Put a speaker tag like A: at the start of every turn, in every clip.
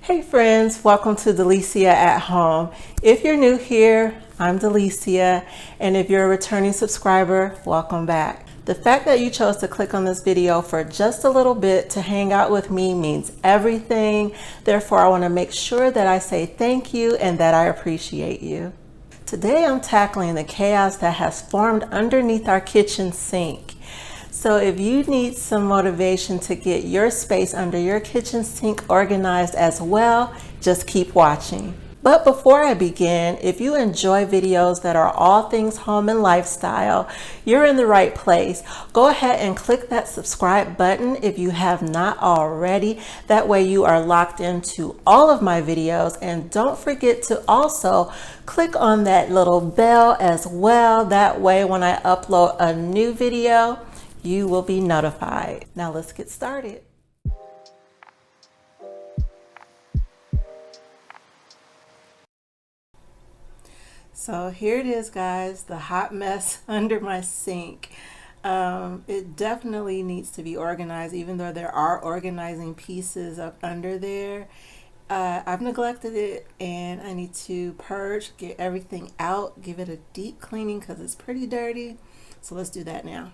A: Hey friends, welcome to Delicia at Home. If you're new here, I'm Delicia, and if you're a returning subscriber, welcome back. The fact that you chose to click on this video for just a little bit to hang out with me means everything. Therefore, I want to make sure that I say thank you and that I appreciate you. Today I'm tackling the chaos that has formed underneath our kitchen sink. So if you need some motivation to get your space under your kitchen sink organized as well, just keep watching. But before I begin, if you enjoy videos that are all things home and lifestyle, you're in the right place. Go ahead and click that subscribe button if you have not already. That way you are locked into all of my videos. And don't forget to also click on that little bell as well. That way when I upload a new video, you will be notified. Now let's get started. So here it is, guys, the hot mess under my sink. It definitely needs to be organized, even though there are organizing pieces up under there. I've neglected it and I need to purge, get everything out, give it a deep cleaning because it's pretty dirty. So let's do that now.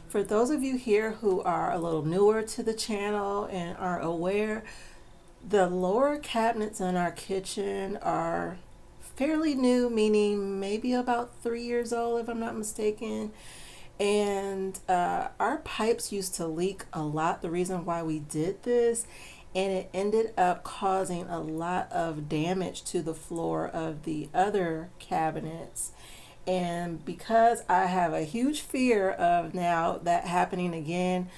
A: For those of you here who are a little newer to the channel and are aware, the lower cabinets in our kitchen are fairly new, meaning maybe about 3 years old if I'm not mistaken. And our pipes used to leak a lot, the reason why we did this, and it ended up causing a lot of damage to the floor of the other cabinets. And because I have a huge fear of now that happening again,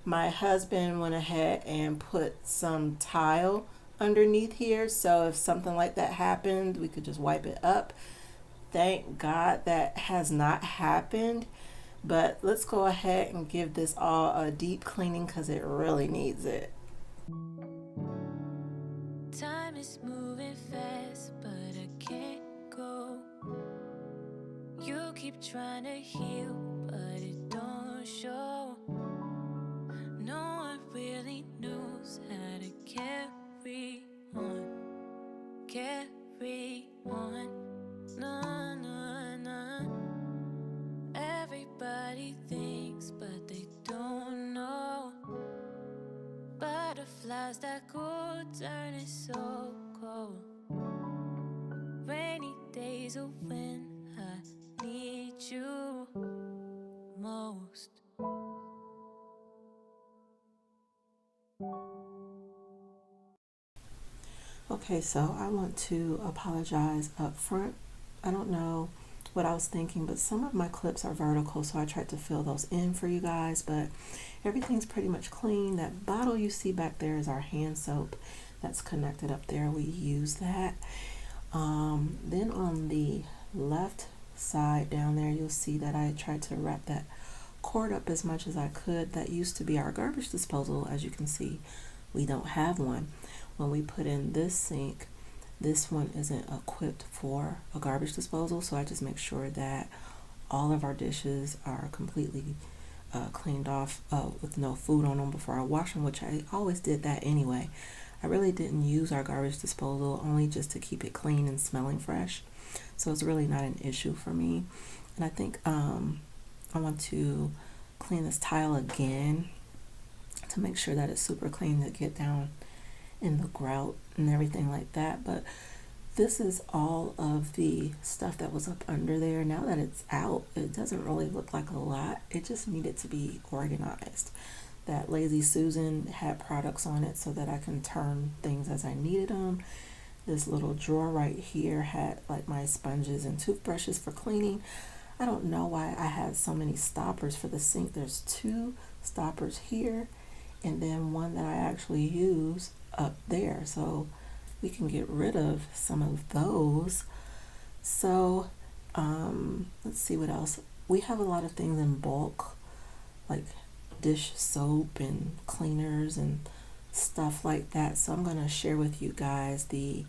A: my husband went ahead and put some tile underneath here. So if something like that happened, we could just wipe it up. Thank God that has not happened. But let's go ahead and give this all a deep cleaning because it really needs it.
B: Time is moving fast, but I can't go. You keep trying to heal, but it don't show. No one really knows how to carry on. Carry on. No, no, no. Everybody thinks, but they don't know. Butterflies that go turning so cold. Rainy days are when I need you most.
A: Okay, so I want to apologize up front. I don't know what I was thinking, but some of my clips are vertical, so I tried to fill those in for you guys, but everything's pretty much clean. That bottle you see back there is our hand soap that's connected up there. We use that. Then on the left side down there, you'll see that I tried to wrap that cord up as much as I could. That used to be our garbage disposal. As you can see, we don't have one. When we put in this sink, this one isn't equipped for a garbage disposal, so I just make sure that all of our dishes are completely cleaned off with no food on them before I wash them, which I always did that anyway. I really didn't use our garbage disposal, only just to keep it clean and smelling fresh, so it's really not an issue for me. And I think I want to clean this tile again to make sure that it's super clean, to get down in the grout and everything like that. But this is all of the stuff that was up under there. Now that it's out, it doesn't really look like a lot. It just needed to be organized. That Lazy Susan had products on it so that I can turn things as I needed them. This little drawer right here had like my sponges and toothbrushes for cleaning. I don't know why I had so many stoppers for the sink. There's 2 stoppers here and then one that I actually use up there, so we can get rid of some of those. So let's see what else. We have a lot of things in bulk, like dish soap and cleaners and stuff like that, so I'm going to share with you guys the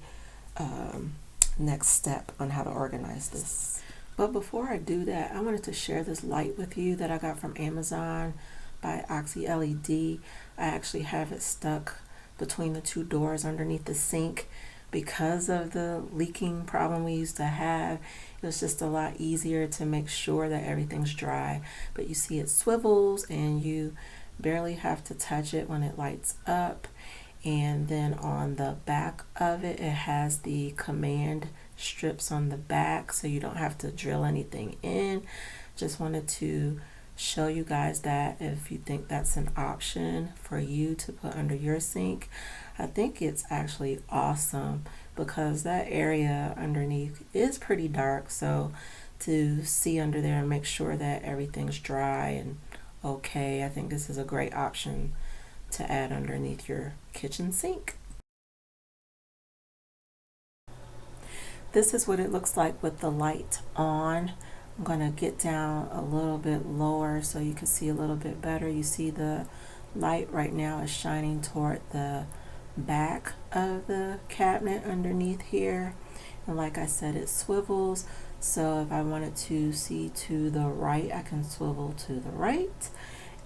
A: next step on how to organize this. But before I do that, I wanted to share this light with you that I got from Amazon by Oxy LED. I actually have it stuck between the two doors underneath the sink because of the leaking problem we used to have. It was just a lot easier to make sure that everything's dry. But you see it swivels and you barely have to touch it when it lights up. And then on the back of it, it has the command strips on the back so you don't have to drill anything in. Just wanted to show you guys that if you think that's an option for you to put under your sink. I think it's actually awesome because that area underneath is pretty dark, so to see under there and make sure that everything's dry and okay, I think this is a great option to add underneath your kitchen sink. This is what it looks like with the light on. I'm going to get down a little bit lower so you can see a little bit better. You see the light right now is shining toward the back of the cabinet underneath here. And like I said, it swivels. So if I wanted to see to the right, I can swivel to the right.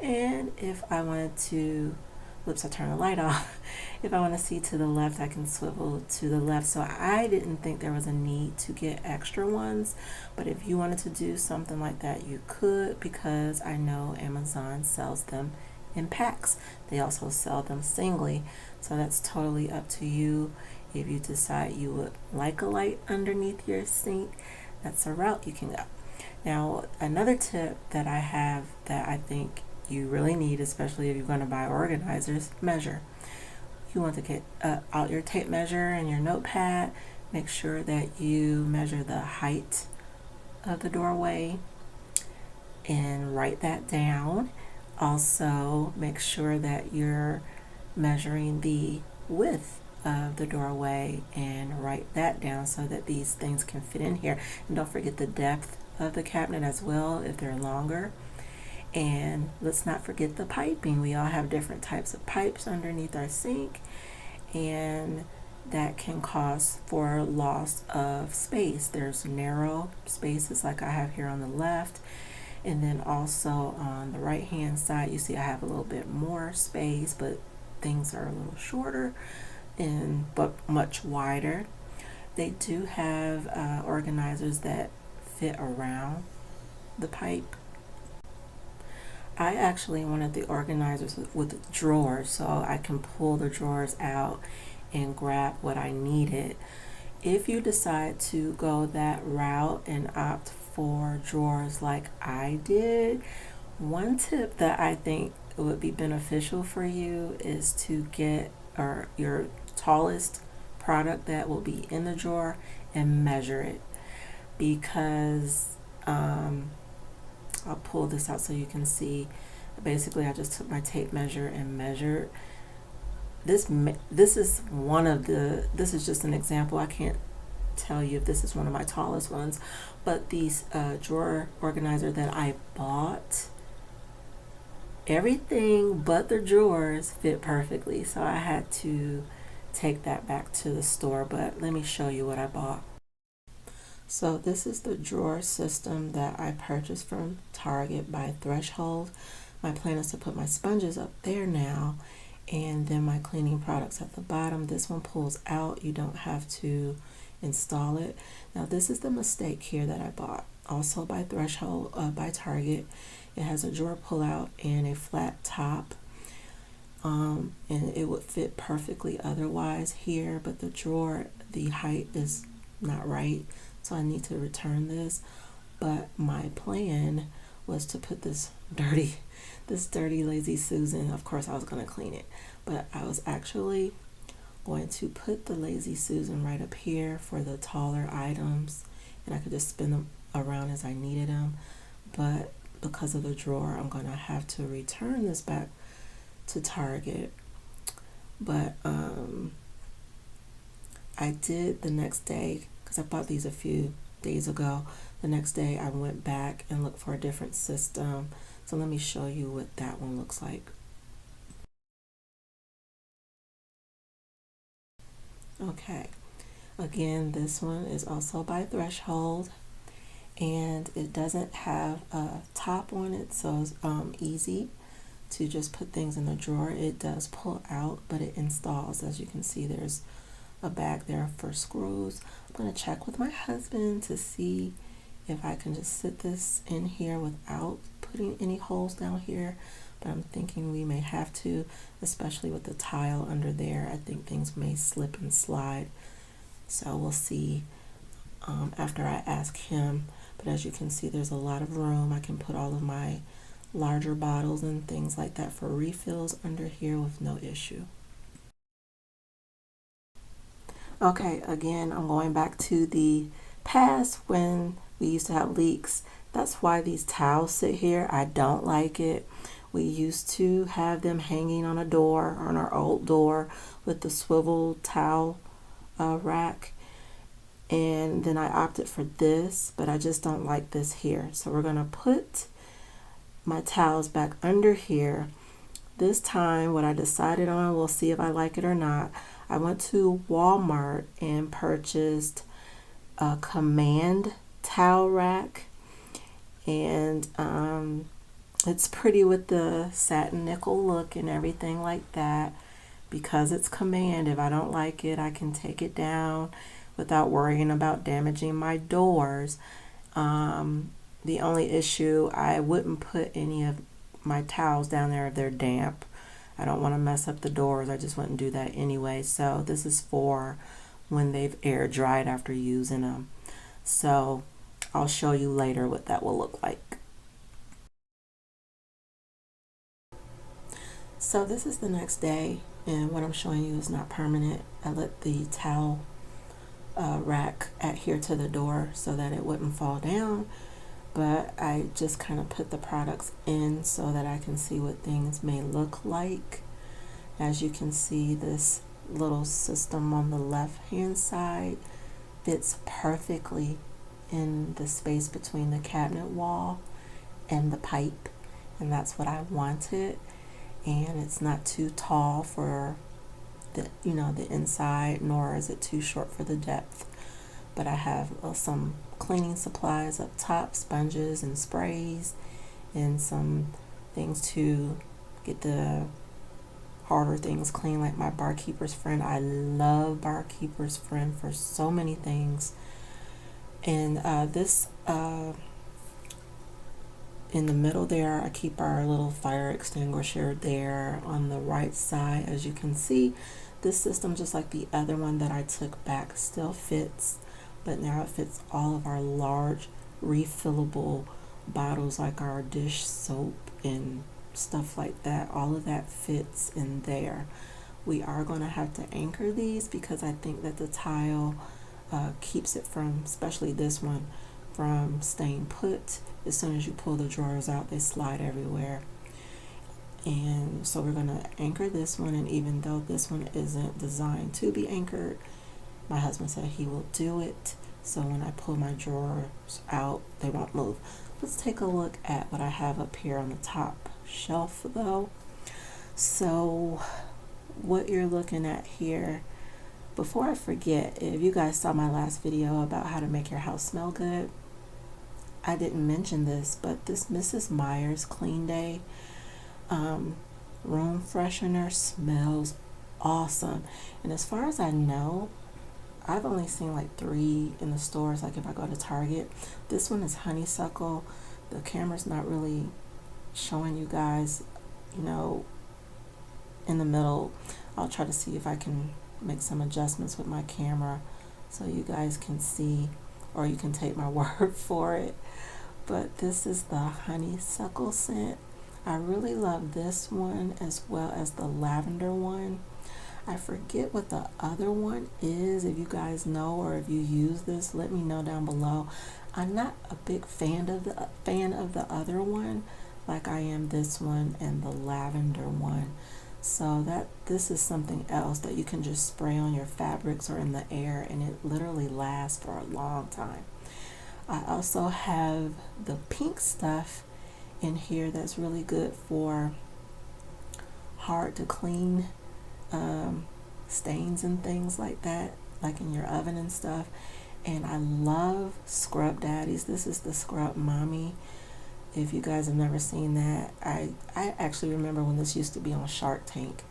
A: And if I wanted to, whoops, I turned the light off. If I want to see to the left, I can swivel to the left. So I didn't think there was a need to get extra ones, but if you wanted to do something like that, you could, because I know Amazon sells them in packs. They also sell them singly, so that's totally up to you. If you decide you would like a light underneath your sink, that's a route you can go. Now, another tip that I have that I think you really need, especially if you're going to buy organizers, measure. You want to get out your tape measure and your notepad. Make sure that you measure the height of the doorway and write that down. Also, make sure that you're measuring the width of the doorway and write that down so that these things can fit in here. And don't forget the depth of the cabinet as well if they're longer. And let's not forget the piping. We all have different types of pipes underneath our sink, and that can cause for loss of space. There's narrow spaces like I have here on the left, and then also on the right hand side you see I have a little bit more space, but things are a little shorter but much wider. They do have organizers that fit around the pipe. I actually wanted the organizers with drawers so I can pull the drawers out and grab what I needed. If you decide to go that route and opt for drawers like I did, one tip that I think would be beneficial for you is to get your tallest product that will be in the drawer and measure it, because I'll pull this out so you can see. Basically, I just took my tape measure and measured. This is just an example. I can't tell you if this is one of my tallest ones, but these drawer organizer that I bought, everything but the drawers fit perfectly. So I had to take that back to the store, but let me show you what I bought. So this is the drawer system that I purchased from Target by Threshold. My plan is to put my sponges up there now, and then my cleaning products at the bottom. This one pulls out. You don't have to install it. Now this is the mistake here that I bought, also by Threshold, by Target. It has a drawer pull out and a flat top, and it would fit perfectly otherwise here, but the drawer, the height is not right, so I need to return this. But my plan was to put this dirty Lazy Susan. Of course I was going to clean it, but I was actually going to put the Lazy Susan right up here for the taller items, and I could just spin them around as I needed them. But because of the drawer, I'm going to have to return this back to Target. But I did the next day, because I bought these a few days ago. The next day I went back and looked for a different system. So let me show you what that one looks like. Okay, again, this one is also by Threshold, and it doesn't have a top on it, so it's easy to just put things in the drawer. It does pull out, but it installs. As you can see, there's a bag there for screws. I'm going to check with my husband to see if I can just sit this in here without putting any holes down here, but I'm thinking we may have to, especially with the tile under there. I think things may slip and slide, so we'll see after I ask him. But as you can see, there's a lot of room. I can put all of my larger bottles and things like that for refills under here with no issue. Okay, again, I'm going back to the past when we used to have leaks. That's why these towels sit here. I don't like it. We used to have them hanging on a door, on our old door, with the swivel towel rack. And then I opted for this, but I just don't like this here. So we're going to put my towels back under here. This time, what I decided on, we'll see if I like it or not. I went to Walmart and purchased a Command towel rack, and it's pretty with the satin nickel look and everything like that. Because it's Command, if I don't like it, I can take it down without worrying about damaging my doors. The only issue, I wouldn't put any of my towels down there if they're damp. I don't want to mess up the doors. I just wouldn't do that anyway. So this is for when they've air dried after using them. So I'll show you later what that will look like. So this is the next day, and what I'm showing you is not permanent. I let the towel rack adhere to the door so that it wouldn't fall down, but I just kind of put the products in so that I can see what things may look like. As you can see, this little system on the left hand side fits perfectly in the space between the cabinet wall and the pipe, and that's what I wanted. And it's not too tall for the the inside, nor is it too short for the depth. But I have some cleaning supplies up top, sponges and sprays, and some things to get the harder things clean, like my Barkeeper's Friend. I love Barkeeper's Friend for so many things. And this in the middle there, I keep our little fire extinguisher there on the right side. As you can see, this system, just like the other one that I took back, still fits, but now it fits all of our large refillable bottles, like our dish soap and stuff like that. All of that fits in there. We are going to have to anchor these because I think that the tile keeps it from, especially this one, from staying put. As soon as you pull the drawers out, they slide everywhere. And so we're going to anchor this one, and even though this one isn't designed to be anchored, my husband said he will do it, so when I pull my drawers out, they won't move. Let's take a look at what I have up here on the top shelf though. So what you're looking at here, before I forget, if you guys saw my last video about how to make your house smell good, I didn't mention this, but this Mrs. Meyer's Clean Day room freshener smells awesome. And as far as I know, I've only seen like 3 in the stores, like if I go to Target. This one is honeysuckle. The camera's not really showing you guys, in the middle. I'll try to see if I can make some adjustments with my camera so you guys can see, or you can take my word for it. But this is the honeysuckle scent. I really love this one as well as the lavender one. I forget what the other one is. If you guys know, or if you use this, let me know down below. I'm not a big fan of the other one like I am this one and the lavender one. So this is something else that you can just spray on your fabrics or in the air, and it literally lasts for a long time. I also have the pink stuff in here that's really good for hard to clean stains and things like that, like in your oven and stuff. And I love Scrub Daddies. This is the Scrub Mommy. If you guys have never seen that, I actually remember when this used to be on Shark Tank.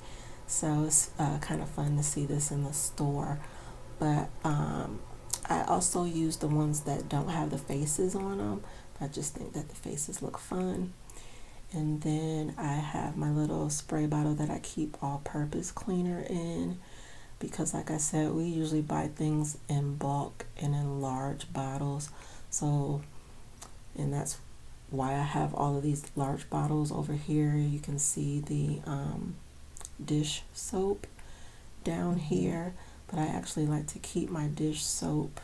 A: So it's kind of fun to see this in the store. But I also use the ones that don't have the faces on them. I just think that the faces look fun. And then I have my little spray bottle that I keep all-purpose cleaner in, because like I said, we usually buy things in bulk and in large bottles. So, and that's why I have all of these large bottles over here. You can see the dish soap down here, but I actually like to keep my dish soap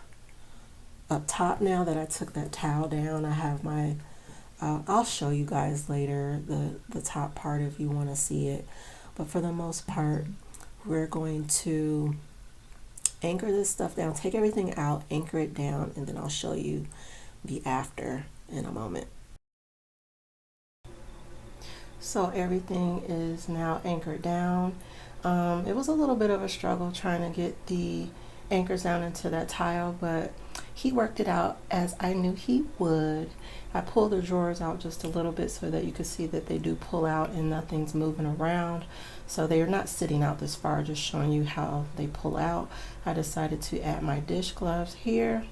A: up top. Now that I took that towel down, I have my I'll show you guys later the top part if you want to see it, but for the most part we're going to anchor this stuff down, take everything out, anchor it down, and then I'll show you the after in a moment. So everything is now anchored down. It was a little bit of a struggle trying to get the anchors down into that tile, but he worked it out as I knew he would. I pulled the drawers out just a little bit so that you can see that they do pull out and nothing's moving around. So they are not sitting out this far, just showing you how they pull out. I decided to add my dish gloves here.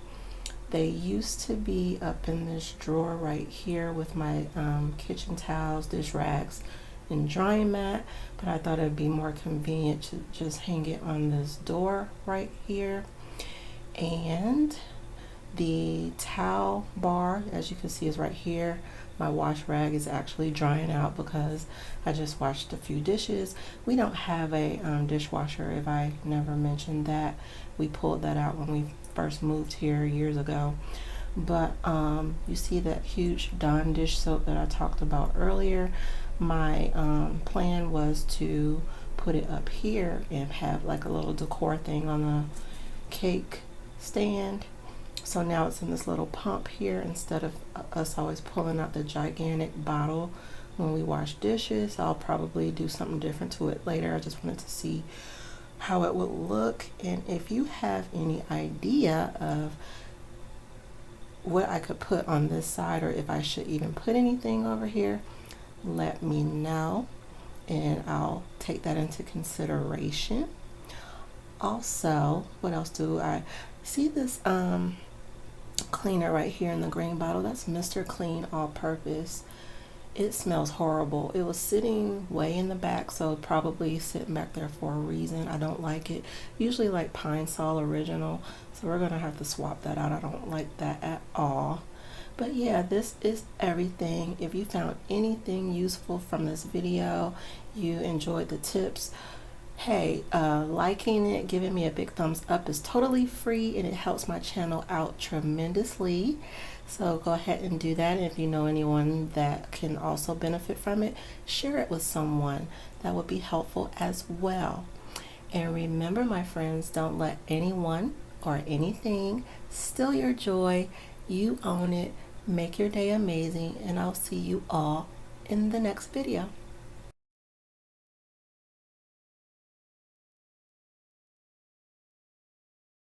A: They used to be up in this drawer right here with my kitchen towels, dish rags, and drying mat, but I thought it'd be more convenient to just hang it on this door right here. And the towel bar, as you can see, is right here. My wash rag is actually drying out because I just washed a few dishes. We don't have a dishwasher, if I never mentioned that. We pulled that out when we first moved here years ago. But you see that huge Dawn dish soap that I talked about earlier. My plan was to put it up here and have like a little decor thing on the cake stand. So now it's in this little pump here instead of us always pulling out the gigantic bottle when we wash dishes. I'll probably do something different to it later. I just wanted to see how it would look, and if you have any idea of what I could put on this side, or if I should even put anything over here, let me know and I'll take that into consideration. Also, what else do I see? This cleaner right here in the green bottle, that's Mr. Clean All Purpose. It smells horrible. It was sitting way in the back, so probably sitting back there for a reason. I don't like it. Usually like Pine Sol Original, so we're gonna have to swap that out. I don't like that at all. But yeah, this is everything. If you found anything useful from this video, you enjoyed the tips, hey, liking it, giving me a big thumbs up is totally free, and it helps my channel out tremendously. So go ahead and do that. And if you know anyone that can also benefit from it, share it with someone. That would be helpful as well. And remember, my friends, don't let anyone or anything steal your joy. You own it. Make your day amazing, and I'll see you all in the next video.